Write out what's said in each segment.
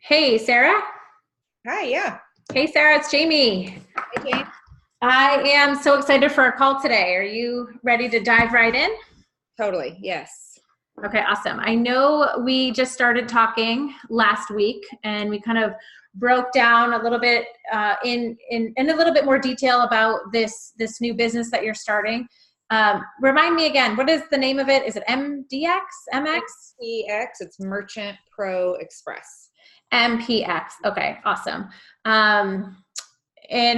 Hey, Sarah. Hi, yeah. Hey, Sarah, it's Jamie. Hey, Jane. I am so excited for our call today. Are you ready to dive right in? Totally, yes. Okay, awesome. I know we just started talking last week and we kind of broke down a little bit in a little bit more detail about this new business that you're starting. Remind me again, what is the name of it? Is it MDX, MX? MPX, it's Merchant Pro Express. MPX. Okay, awesome. And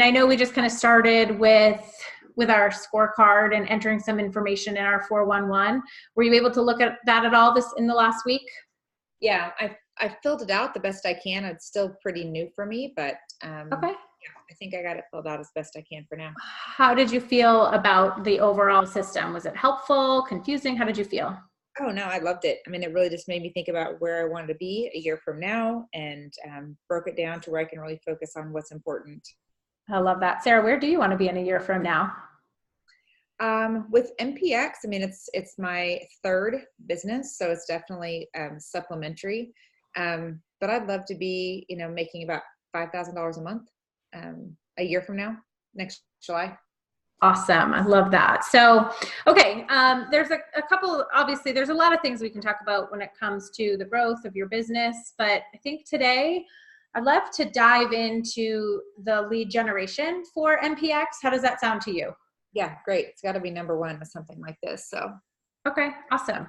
I know we just kind of started with our scorecard and entering some information in our 411. Were you able to look at that at all this in the last week? Yeah, I filled it out the best I can. It's still pretty new for me, but Okay. yeah, I think I got it filled out as best I can for now. How did you feel about the overall system? Was it helpful, confusing? How did you feel? Oh no, I loved it. I mean, it really just made me think about where I wanted to be a year from now, and broke it down to where I can really focus on what's important. I love that. Sarah, where do you want to be in a year from now? With MPX, I mean, it's my third business, so it's definitely supplementary. But I'd love to be, making about $5,000 a month a year from now, next July. Awesome. I love that. So, okay, there's a couple, obviously, there's a lot of things we can talk about when it comes to the growth of your business. But I think today I'd love to dive into the lead generation for MPX. How does that sound to you? Yeah, great. It's got to be number one with something like this. So, Okay, awesome.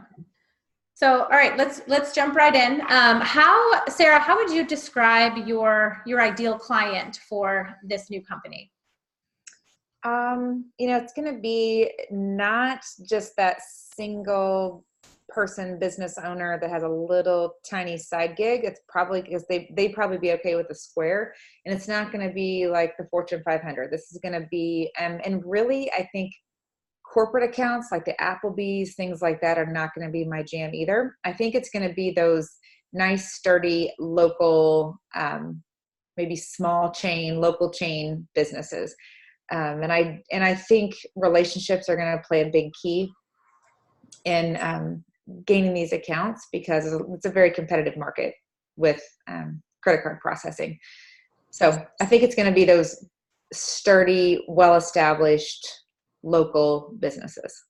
So, all right, let's jump right in. Sarah, how would you describe your ideal client for this new company? it's going to be not just that single person business owner that has a little tiny side gig. It's probably because they probably be okay with the square, and it's not going to be like the Fortune 500. This is going to be, and really, I think corporate accounts like the Applebee's, things like that are not going to be my jam either. I think it's going to be those nice, sturdy, local, maybe local chain businesses. And I think relationships are going to play a big key in gaining these accounts, because it's a very competitive market with credit card processing. So I think it's going to be those sturdy, well-established local businesses.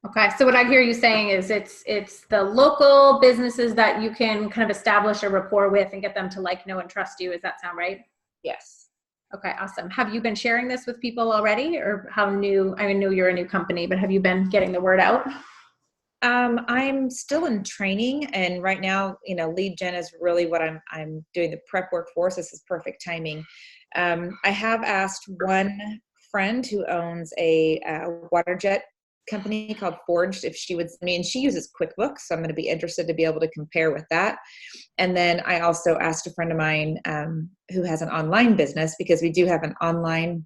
Okay, so what I hear you saying is it's the local businesses that you can kind of establish a rapport with and get them to like, know, and trust you. Does that sound right? Yes. Okay, awesome. Have you been sharing this with people already, or how new? I know you're a new company, but have you been getting the word out? I'm still in training, and right now, lead gen is really what I'm doing the prep work for. So this is perfect timing. I have asked one friend who owns a water jet company called Forged if she would, and she uses QuickBooks, so I'm going to be interested to be able to compare with that. And then I also asked a friend of mine who has an online business, because we do have an online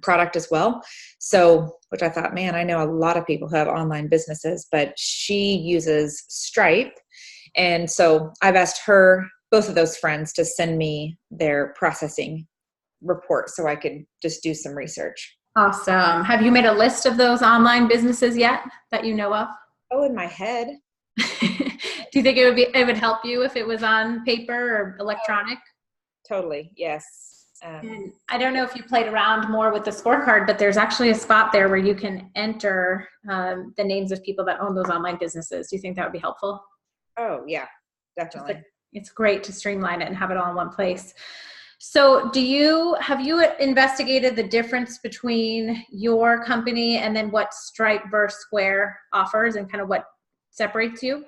product as well. So, which I thought, man, I know a lot of people who have online businesses, but she uses Stripe. And so I've asked both of those friends, to send me their processing report so I could just do some research. Awesome. Have you made a list of those online businesses yet that you know of? Oh, in my head. Do you think it would help you if it was on paper or electronic? Totally. Yes. And I don't know if you played around more with the scorecard, but there's actually a spot there where you can enter the names of people that own those online businesses. Do you think that would be helpful? Oh, yeah, definitely. It's great to streamline it and have it all in one place. So have you investigated the difference between your company and then what Stripe versus Square offers, and kind of what separates you?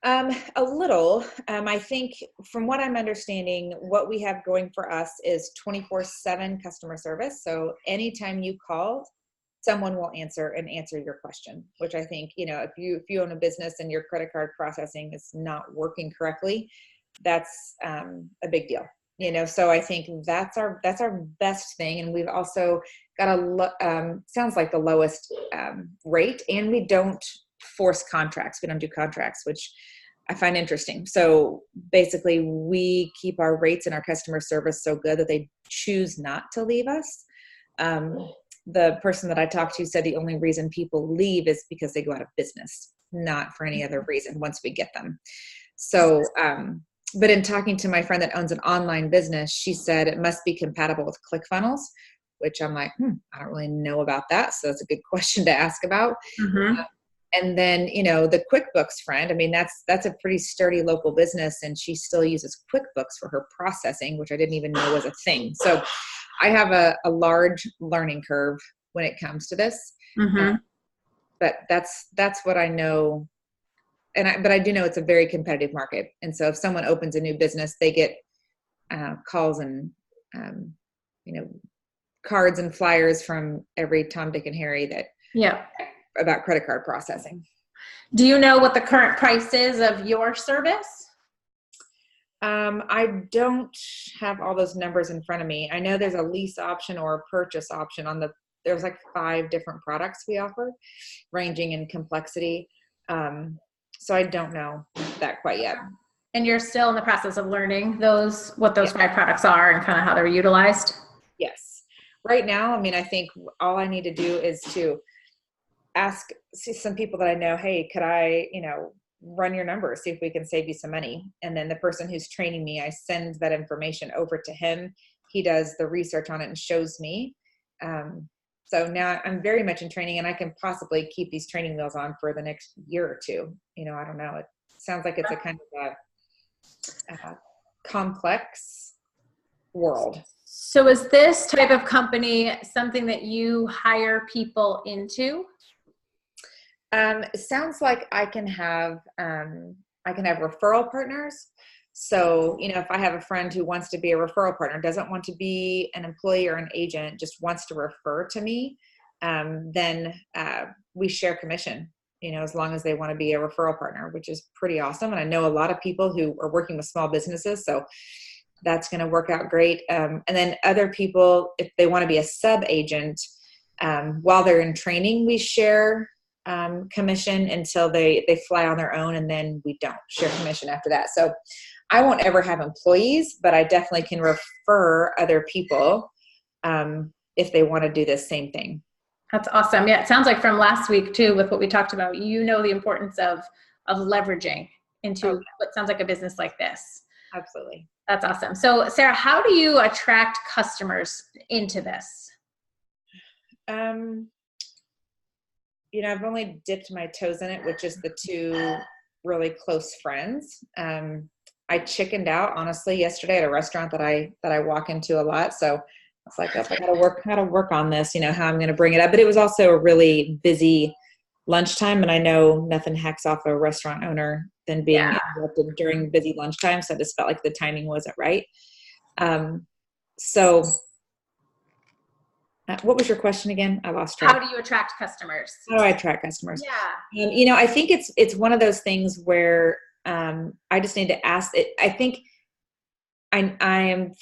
A little. I think from what I'm understanding, what we have going for us is 24/7 customer service. So anytime you call, someone will answer your question, which I think, if you own a business and your credit card processing is not working correctly, that's a big deal. So I think that's our best thing. And we've also got sounds like the lowest rate, and we don't force contracts. We don't do contracts, which I find interesting. So basically we keep our rates and our customer service so good that they choose not to leave us. The person that I talked to said the only reason people leave is because they go out of business, not for any other reason once we get them. So but in talking to my friend that owns an online business, she said it must be compatible with ClickFunnels, which I'm like, I don't really know about that. So that's a good question to ask about. Mm-hmm. And then, the QuickBooks friend, I mean, that's a pretty sturdy local business, and she still uses QuickBooks for her processing, which I didn't even know was a thing. So I have a large learning curve when it comes to this. Mm-hmm. But that's what I know. But I do know it's a very competitive market. And so if someone opens a new business, they get calls and, cards and flyers from every Tom, Dick, and Harry Yeah. about credit card processing. Do you know what the current price is of your service? I don't have all those numbers in front of me. I know there's a lease option or a purchase option there's like 5 different products we offer, ranging in complexity. So I don't know that quite yet. And you're still in the process of learning what those 5 products are and kind of how they're utilized? Yes. Right now, I mean, I think all I need to do is to see some people that I know, hey, could I, run your numbers, see if we can save you some money. And then the person who's training me, I send that information over to him. He does the research on it and shows me. So now I'm very much in training, and I can possibly keep these training wheels on for the next year or two. I don't know. It sounds like it's a kind of a complex world. So is this type of company something that you hire people into? It sounds like I can have referral partners. So, if I have a friend who wants to be a referral partner, doesn't want to be an employee or an agent, just wants to refer to me, then we share commission, as long as they want to be a referral partner, which is pretty awesome. And I know a lot of people who are working with small businesses, so that's going to work out great. And then other people, if they want to be a sub agent, while they're in training, we share commission until they fly on their own, and then we don't share commission after that. So I won't ever have employees, but I definitely can refer other people if they want to do this same thing. That's awesome. Yeah, it sounds like from last week too, with what we talked about, the importance of leveraging into what sounds like a business like this. Absolutely. That's awesome. So Sarah, how do you attract customers into this? I've only dipped my toes in it with just the 2 really close friends. I chickened out, honestly, yesterday at a restaurant that I walk into a lot. So I was like, I gotta work on this, how I'm going to bring it up. But it was also a really busy lunchtime, and I know nothing hacks off a restaurant owner than being interrupted during busy lunchtime. So I just felt like the timing wasn't right. So what was your question again? I lost track. How do you attract customers? How do I attract customers? Yeah. I think it's one of those things where I just need to ask it. I think I am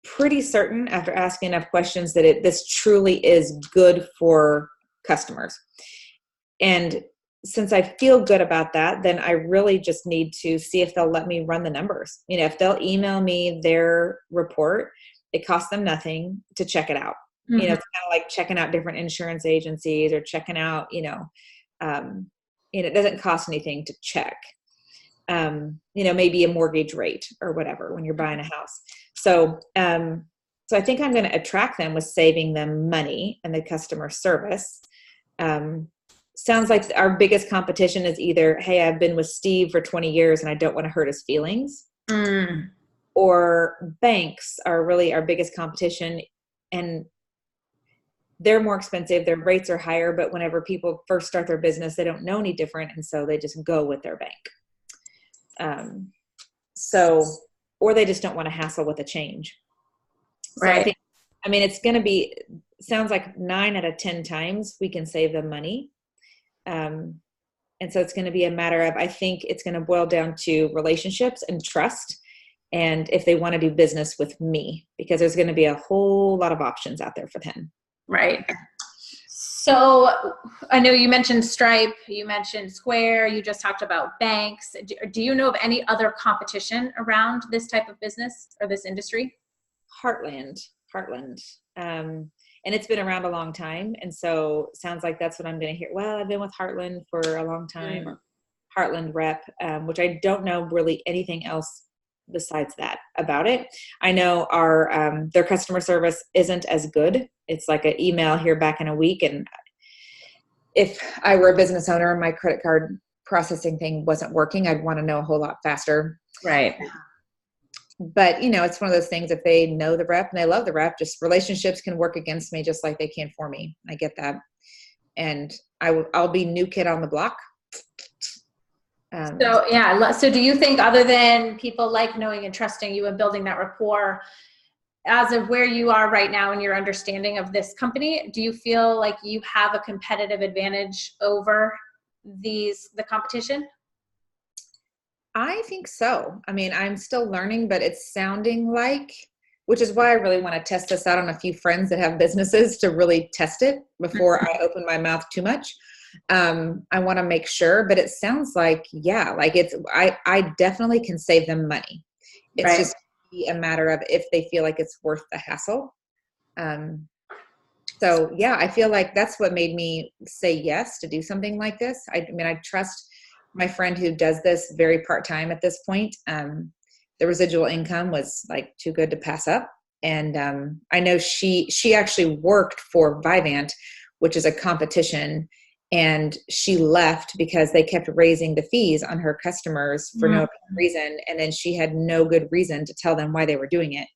pretty certain after asking enough questions that this truly is good for customers. And since I feel good about that, then I really just need to see if they'll let me run the numbers. If they'll email me their report, it costs them nothing to check it out. Mm-hmm. It's kind of like checking out different insurance agencies or checking out, it doesn't cost anything to check, maybe a mortgage rate or whatever when you're buying a house. So I think I'm going to attract them with saving them money and the customer service. Sounds like our biggest competition is either, hey, I've been with Steve for 20 years and I don't want to hurt his feelings. Or banks are really our biggest competition, and they're more expensive. Their rates are higher, but whenever people first start their business, they don't know any different. And so they just go with their bank. Or they just don't want to hassle with a change. So right. it's going to be, sounds like 9 out of 10 times we can save them money. And so it's going to be a matter of, I think it's going to boil down to relationships and trust. And if they want to do business with me, because there's going to be a whole lot of options out there for them. Right. So I know you mentioned Stripe, you mentioned Square, you just talked about banks. Do you know of any other competition around this type of business or this industry? Heartland. And it's been around a long time. And so it sounds like that's what I'm going to hear. Well, I've been with Heartland for a long time. Heartland rep, which I don't know really anything else besides that about it. I know their customer service isn't as good. It's like an email here back in a week. And if I were a business owner and my credit card processing thing wasn't working, I'd want to know a whole lot faster. Right. But, it's one of those things, if they know the rep and they love the rep, just relationships can work against me just like they can for me. I get that. And I'll be new kid on the block. So do you think, other than people like knowing and trusting you and building that rapport, as of where you are right now in your understanding of this company, do you feel like you have a competitive advantage over the competition? I think so. I mean, I'm still learning, but it's sounding like, which is why I really want to test this out on a few friends that have businesses to really test it before I open my mouth too much. I want to make sure, but it sounds like, like I definitely can save them money. It's just a matter of if they feel like it's worth the hassle. So yeah, I feel like that's what made me say yes to do something like this. I mean, I trust my friend who does this very part-time at this point. The residual income was like too good to pass up. And I know she actually worked for Vivant, which is a competition, and she left because they kept raising the fees on her customers for no reason. And then she had no good reason to tell them why they were doing it.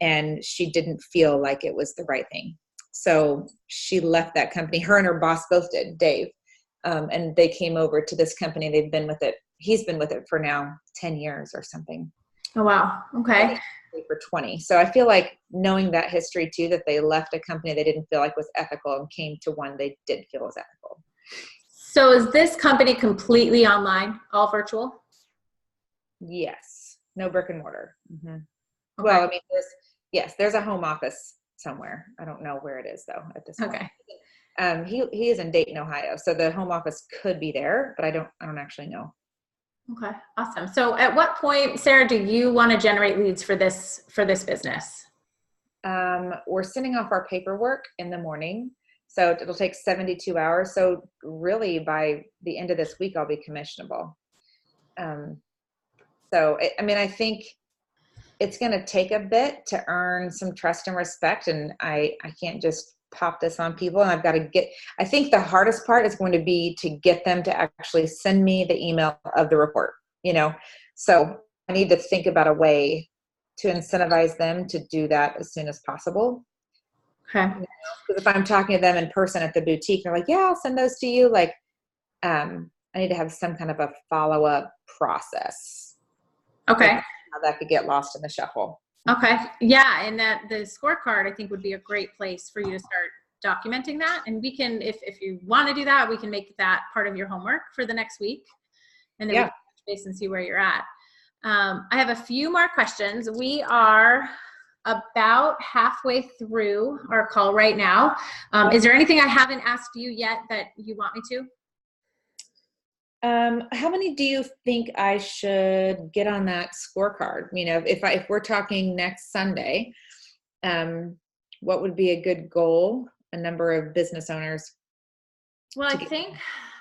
And she didn't feel like it was the right thing. So she left that company. Her and her boss both did, Dave. And they came over to this company. They've been with it. He's been with it for now 10 years or something. Oh, wow. Okay. For 20. So I feel like knowing that history too, that they left a company they didn't feel like was ethical and came to one they did feel was ethical. So is this company completely online, all virtual? Yes. No brick and mortar. Mm-hmm. Okay. Well, I mean, there's a home office somewhere. I don't know where it is though at this point. Okay. He is in Dayton, Ohio. So the home office could be there, but I don't actually know. Okay. Awesome. So at what point, Sarah, do you want to generate leads for this business? We're sending off our paperwork in the morning. So it'll take 72 hours. So really by the end of this week, I'll be commissionable. I think it's going to take a bit to earn some trust and respect. And I can't just pop this on people, and I've got to I think the hardest part is going to be to get them to actually send me the email of the report, so I need to think about a way to incentivize them to do that as soon as possible. Okay. Because if I'm talking to them in person at the boutique, they're like, yeah, I'll send those to you. Like, I need to have some kind of a follow-up process. Okay. How that could get lost in the shuffle. Okay. Yeah. And that the scorecard, I think, would be a great place for you to start documenting that. And we can, if you want to do that, we can make that part of your homework for the next week. And then we can touch base and see where you're at. I have a few more questions. We are about halfway through our call right now. Is there anything I haven't asked you yet that you want me to? How many do you think I should get on that scorecard? If we're talking next Sunday, what would be a good goal? A number of business owners. Well, I think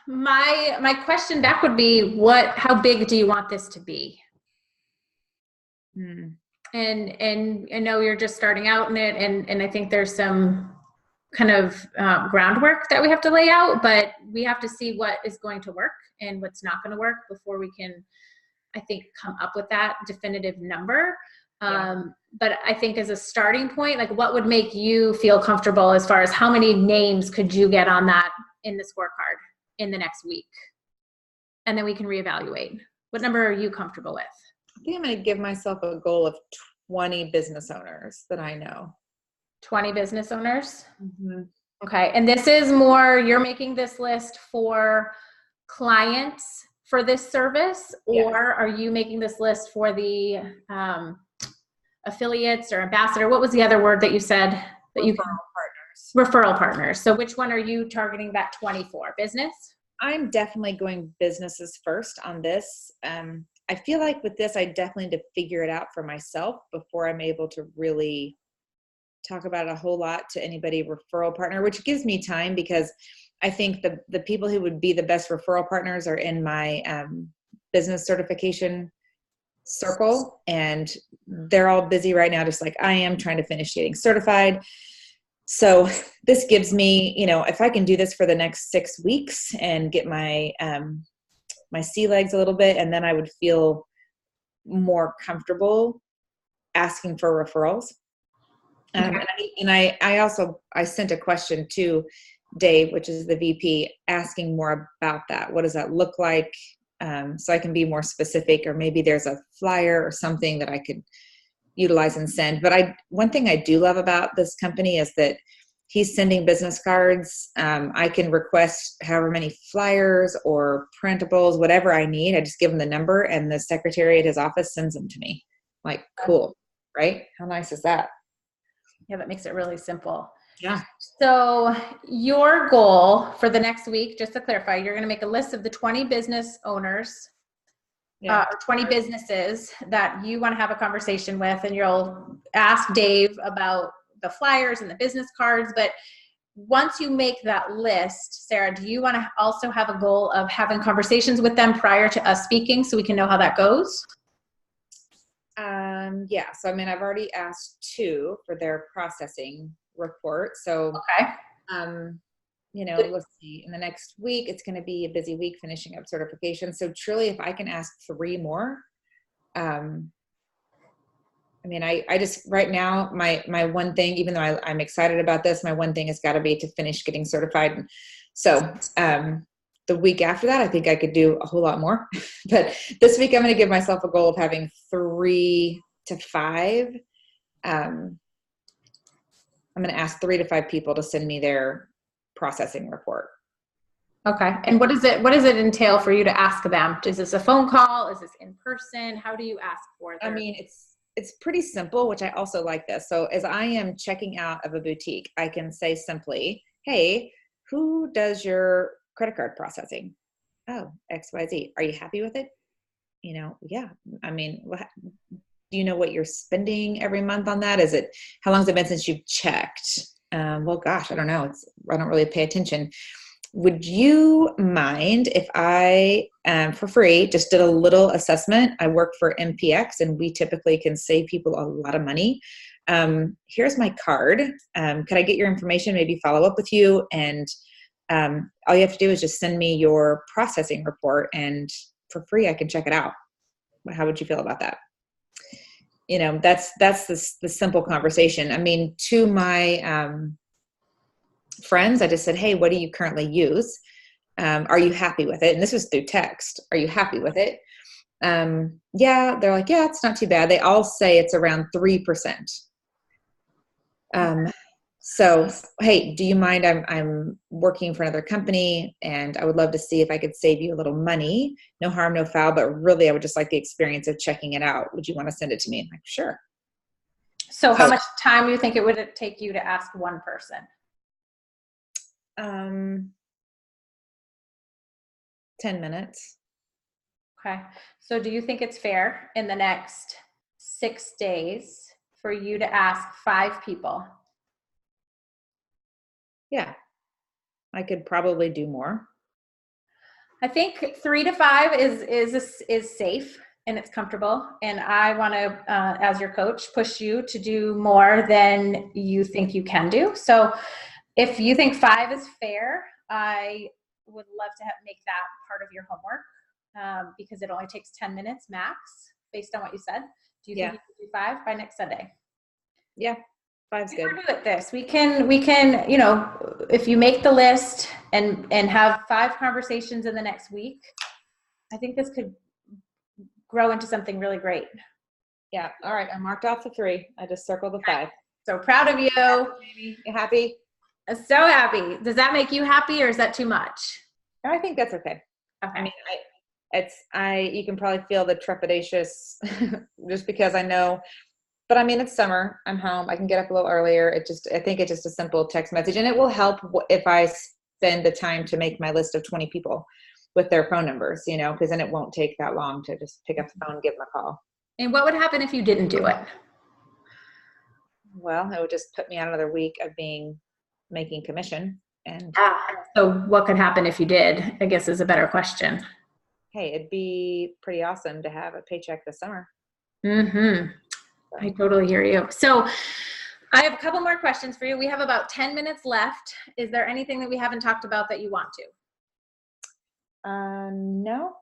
my question back would be, how big do you want this to be? And I know you're just starting out in it, and I think there's some kind of groundwork that we have to lay out, but we have to see what is going to work and what's not going to work before we can, I think, come up with that definitive number. But I think as a starting point, like, what would make you feel comfortable as far as how many names could you get on that in the scorecard in the next week? And then we can reevaluate. What number are you comfortable with? I think I'm going to give myself a goal of 20 business owners that I know. 20 business owners? Mm-hmm. Okay. And this is more, you're making this list for clients for this service, or are you making this list for the affiliates or ambassador? What was the other word that you said? That referral partners. So which one are you targeting that 20 for? Business? I'm definitely going businesses first on this. I feel like with this, I definitely need to figure it out for myself before I'm able to really talk about it a whole lot to anybody referral partner, which gives me time, because I think the people who would be the best referral partners are in my business certification circle, and they're all busy right now, just like I am, trying to finish getting certified. So this gives me, if I can do this for the next 6 weeks and get my my sea legs a little bit, and then I would feel more comfortable asking for referrals. Okay. I sent a question to Dave, which is the VP, asking more about that. What does that look like? So I can be more specific, or maybe there's a flyer or something that I could utilize and send. But one thing I do love about this company is that he's sending business cards. I can request however many flyers or printables, whatever I need. I just give him the number, and the secretary at his office sends them to me. Like, cool, right? How nice is that? Yeah, that makes it really simple. Yeah. So your goal for the next week, just to clarify, you're going to make a list of the 20 business owners or 20 businesses that you want to have a conversation with, and you'll ask Dave about the flyers and the business cards. But once you make that list, Sarah, do you want to also have a goal of having conversations with them prior to us speaking so we can know how that goes? Yeah. So, I've already asked 2 for their processing report. So, Okay. let's see, in the next week, it's going to be a busy week finishing up certification. So truly, if I can ask 3 more, I just, right now, my one thing, even though I'm excited about this, my one thing has got to be to finish getting certified. So, the week after that, I think I could do a whole lot more. But this week, I'm going to give myself a goal of having 3 to 5. I'm going to ask 3 to 5 people to send me their processing report. Okay. And what does it entail for you to ask them? Is this a phone call? Is this in person? How do you ask for them? It's pretty simple, which I also like this. So as I am checking out of a boutique, I can say simply, hey, who does your credit card processing? Oh, XYZ. Are you happy with it? Yeah. Do you know what you're spending every month on that? How long has it been since you've checked? Well, gosh, I don't know. I don't really pay attention. Would you mind if I, for free, just did a little assessment? I work for MPX, and we typically can save people a lot of money. Here's my card. Could I get your information, maybe follow up with you? And all you have to do is just send me your processing report, and for free, I can check it out. How would you feel about that? That's the simple conversation. To my friends, I just said, hey, what do you currently use? Are you happy with it? And this was through text. Are you happy with it? Yeah, they're like, yeah, it's not too bad. They all say it's around 3%. So, hey, do you mind? I'm working for another company, and I would love to see if I could save you a little money. No harm, no foul, but really I would just like the experience of checking it out. Would you want to send it to me? I'm like, sure. So how much time do you think it would take you to ask one person? 10 minutes. Okay. So do you think it's fair in the next 6 days for you to ask 5 people? Yeah. I could probably do more. I think 3 to 5 is safe and it's comfortable. And I want to, as your coach, push you to do more than you think you can do. So if you think 5 is fair, I would love to make that part of your homework because it only takes 10 minutes max based on what you said. Do you think you can do 5 by next Sunday? Yeah. 5's good. We're good at this. We can, if you make the list and have 5 conversations in the next week, I think this could grow into something really great. Yeah. All right. I marked off the 3. I just circled the 5. So proud of you. You happy? So happy. Does that make you happy, or is that too much? I think that's okay. Okay. You can probably feel the trepidatious just because I know. But it's summer. I'm home. I can get up a little earlier. I think it's just a simple text message, and it will help if I spend the time to make my list of 20 people with their phone numbers, because then it won't take that long to just pick up the phone and give them a call. And what would happen if you didn't do it? Well, it would just put me on another week of making commission. And so what could happen if you did, I guess, is a better question. hey, it'd be pretty awesome to have a paycheck this summer. Mm-hmm. So. I totally hear you. So I have a couple more questions for you. We have about 10 minutes left. Is there anything that we haven't talked about that you want to? No,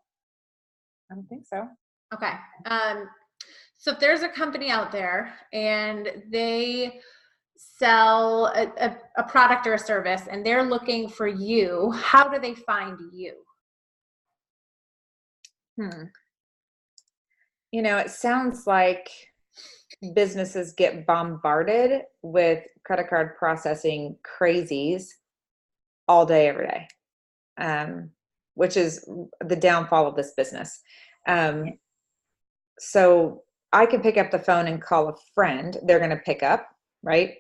I don't think so. Okay. So if there's a company out there and they sell a product or a service and they're looking for you, how do they find you? It sounds like businesses get bombarded with credit card processing crazies all day, every day, which is the downfall of this business. So I can pick up the phone and call a friend. They're going to pick up, right?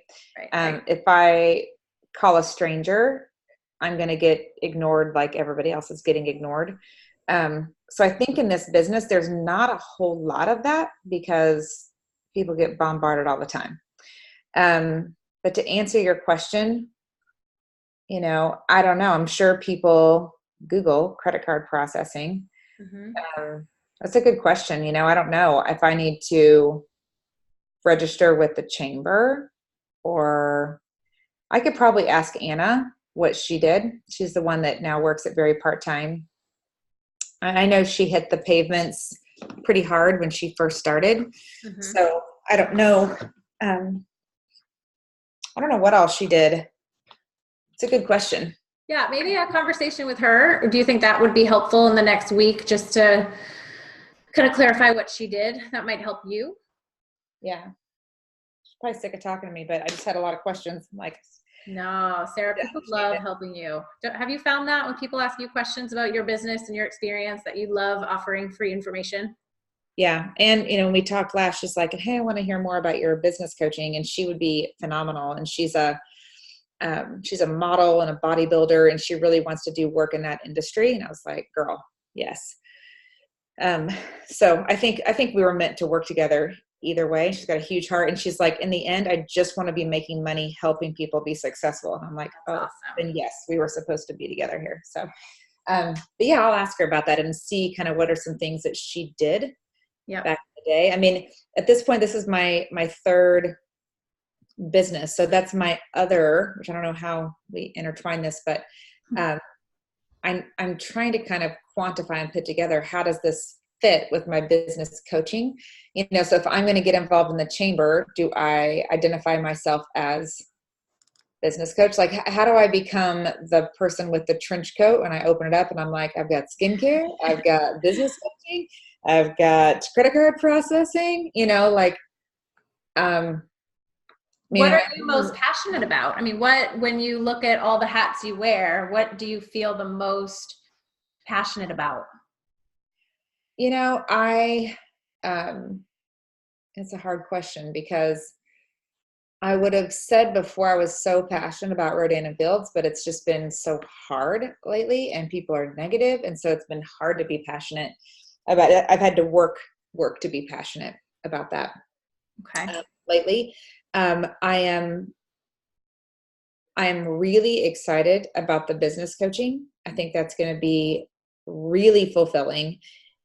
Right. If I call a stranger, I'm going to get ignored like everybody else is getting ignored. So I think in this business, there's not a whole lot of that because people get bombarded all the time. But to answer your question, I don't know. I'm sure people Google credit card processing. Mm-hmm. That's a good question. I don't know if I need to register with the chamber, or I could probably ask Anna what she did. She's the one that now works at very part-time. And I know she hit the pavements pretty hard when she first started. Mm-hmm. So I don't know. I don't know what else she did. It's a good question. Yeah, maybe a conversation with her. Do you think that would be helpful in the next week just to kind of clarify what she did? That might help you. Yeah. She's probably sick of talking to me, but I just had a lot of questions. I'm like, no, Sarah, people love helping you. Have you found that when people ask you questions about your business and your experience that you love offering free information? Yeah. And, when we talked last, she's like, hey, I want to hear more about your business coaching. And she would be phenomenal. And she's a model and a bodybuilder, and she really wants to do work in that industry. And I was like, girl, yes. So I think we were meant to work together either way. She's got a huge heart. And she's like, in the end, I just want to be making money, helping people be successful. And I'm like, That's oh, awesome. then yes, we were supposed to be together here. So, but yeah, I'll ask her about that and see kind of what are some things that she did back in the day. I mean, at this point, this is my third business. So that's my other, which I don't know how we intertwine this, but I'm trying to kind of quantify and put together, how does this fit with my business coaching? So if I'm going to get involved in the chamber, do I identify myself as business coach? Like, how do I become the person with the trench coat when I open it up and I'm like, I've got skincare, I've got business coaching, I've got credit card processing, what are you most passionate about? I mean, when you look at all the hats you wear, what do you feel the most passionate about? It's a hard question because I would have said before I was so passionate about Rodan and Fields, but it's just been so hard lately and people are negative. And so it's been hard to be passionate about it. I've had to work to be passionate about that. Okay. Lately. I am really excited about the business coaching. I think that's going to be really fulfilling.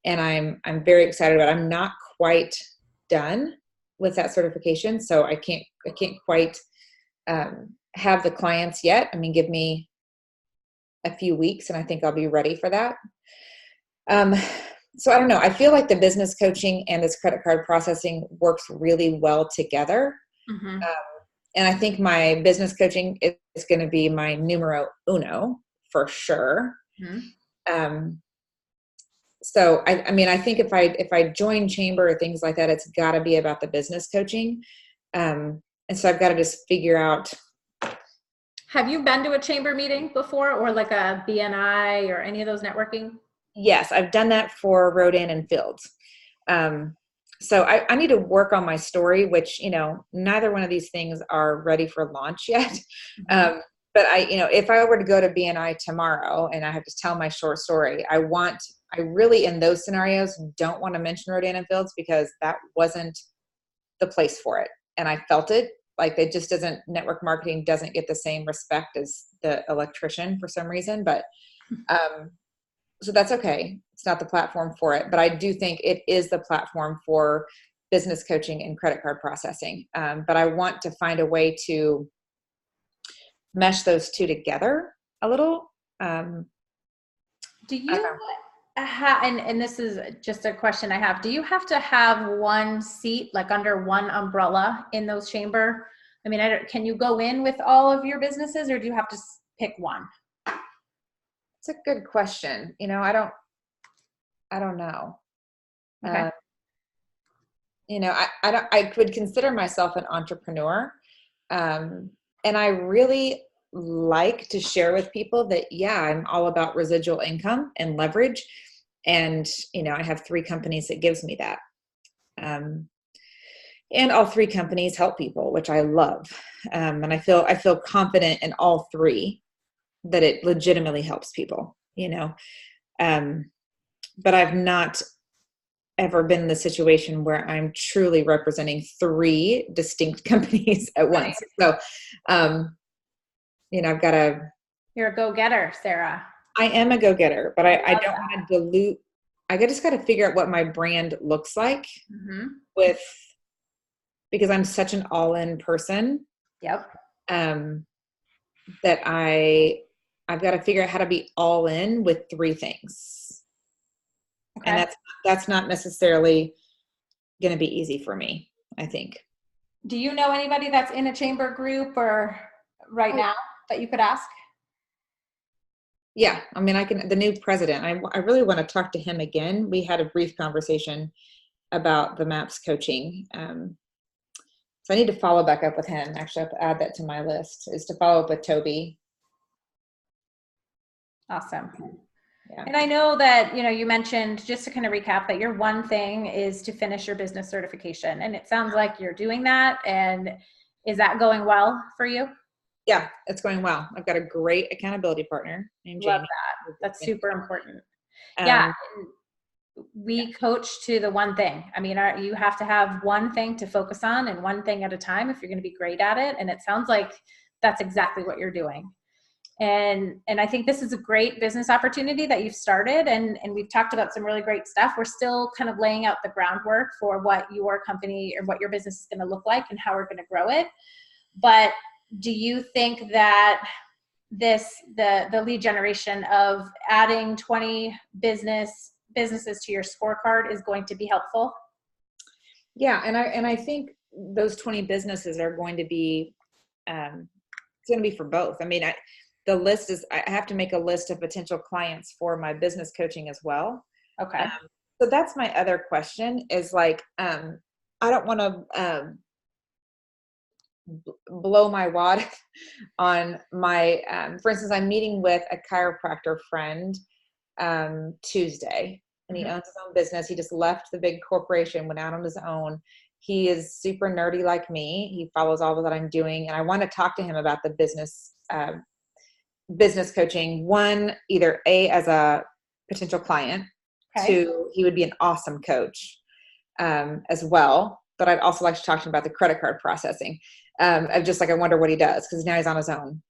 And I'm very excited about it. I'm not quite done with that certification. So I can't quite have the clients yet. I mean, give me a few weeks and I think I'll be ready for that. So I don't know. I feel like the business coaching and this credit card processing works really well together. Mm-hmm. And I think my business coaching is going to be my numero uno for sure. Mm-hmm. So I mean, I think if I join chamber or things like that, it's got to be about the business coaching. And so I've got to just figure out. Have you been to a chamber meeting before, or like a BNI or any of those networking? Yes, I've done that for Rodan and Fields. So I need to work on my story, which, neither one of these things are ready for launch yet. Mm-hmm. But if I were to go to BNI tomorrow and I have to tell my short story, I really, in those scenarios, don't want to mention Rodan and Fields because that wasn't the place for it. And I felt it. Like, it just network marketing doesn't get the same respect as the electrician for some reason. But, so that's okay. It's not the platform for it, but I do think it is the platform for business coaching and credit card processing. But I want to find a way to mesh those two together a little. Do you have, and this is just a question I have, do you have to have one seat, like under one umbrella in those chamber? I mean, can you go in with all of your businesses, or do you have to pick one? It's a good question. I don't know. Okay. I could consider myself an entrepreneur. And I really like to share with people that, yeah, I'm all about residual income and leverage. And, I have 3 companies that gives me that. And all 3 companies help people, which I love. And I feel confident in all 3 that it legitimately helps people, but I've not ever been in the situation where I'm truly representing 3 distinct companies at once. So, I've got You're a go-getter, Sarah. I am a go-getter, but I don't want to dilute. I just got to figure out what my brand looks like because I'm such an all-in person. Yep. That I've got to figure out how to be all in with 3 things. Okay. And that's not necessarily going to be easy for me, I think. Do you know anybody that's in a chamber group or right now that you could ask? Yeah. I mean, the new president, I really want to talk to him again. We had a brief conversation about the MAPS coaching. So I need to follow back up with him. Actually, I have to add that to my list, is to follow up with Toby. Awesome. Yeah. And I know that, you mentioned, just to kind of recap, that your one thing is to finish your business certification. And it sounds like you're doing that. And is that going well for you? Yeah, it's going well. I've got a great accountability partner named Jamie. Love that. That's super important. Yeah. We coach to the one thing. I mean, you have to have one thing to focus on and one thing at a time if you're going to be great at it. And it sounds like that's exactly what you're doing. And I think this is a great business opportunity that you've started, and we've talked about some really great stuff. We're still kind of laying out the groundwork for what your company or what your business is going to look like and how we're going to grow it. But do you think that the lead generation of adding 20 businesses to your scorecard is going to be helpful? Yeah, and I think those 20 businesses are going to be it's going to be for both. I mean, the list is, I have to make a list of potential clients for my business coaching as well. Okay. So that's my other question is like, I don't want to blow my wad on my, for instance, I'm meeting with a chiropractor friend Tuesday, and he owns his own business. He just left the big corporation, went out on his own. He is super nerdy like me. He follows all of that I'm doing. And I want to talk to him about the business coaching. One, either as a potential client, okay. 2, he would be an awesome coach as well. But I'd also like to talk to him about the credit card processing. Of just like, I wonder what he does, because now he's on his own,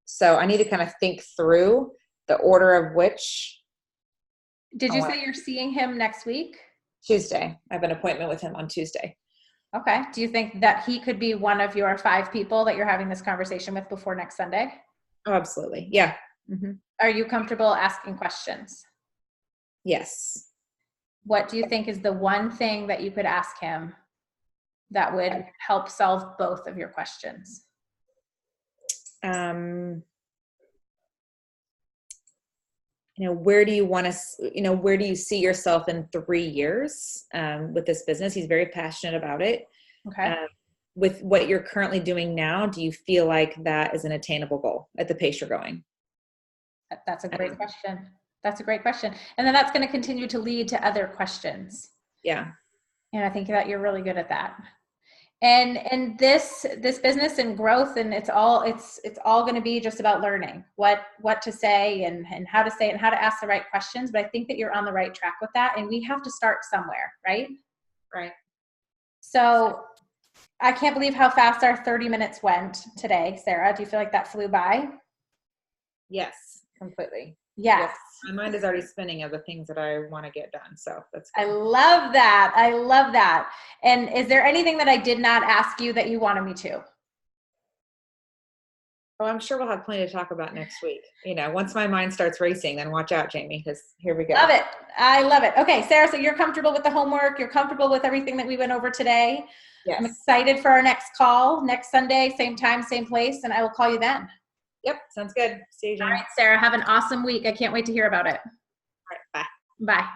so I need to kind of think through the order of which. Did you say you're seeing him next week? Tuesday. I have an appointment with him on Tuesday. Okay. Do you think that he could be one of your 5 people that you're having this conversation with before next Sunday? Oh, absolutely. Yeah. Mm-hmm. Are you comfortable asking questions? Yes. What do you think is the one thing that you could ask him that would help solve both of your questions? Where do you want to, where do you see yourself in 3 years with this business? He's very passionate about it. Okay. With what you're currently doing now, do you feel like that is an attainable goal at the pace you're going? That's a great question. That's a great question. And then that's going to continue to lead to other questions. Yeah. And I think that you're really good at that. And this business and growth, and it's all going to be just about learning what to say and how to say it and how to ask the right questions. But I think that you're on the right track with that. And we have to start somewhere, right? Right. So I can't believe how fast our 30 minutes went today, Sarah. Do you feel like that flew by? Yes, completely. Yes. Yes. My mind is already spinning of the things that I want to get done. So that's good. I love that. I love that. And is there anything that I did not ask you that you wanted me to? Oh, I'm sure we'll have plenty to talk about next week. You know, once my mind starts racing, then watch out, Jamie, because here we go. Love it. I love it. Okay, Sarah, so you're comfortable with the homework. You're comfortable with everything that we went over today. Yes. I'm excited for our next call next Sunday, same time, same place, and I will call you then. Yep. Sounds good. See you, Jamie. All right, Sarah, have an awesome week. I can't wait to hear about it. All right. Bye. Bye.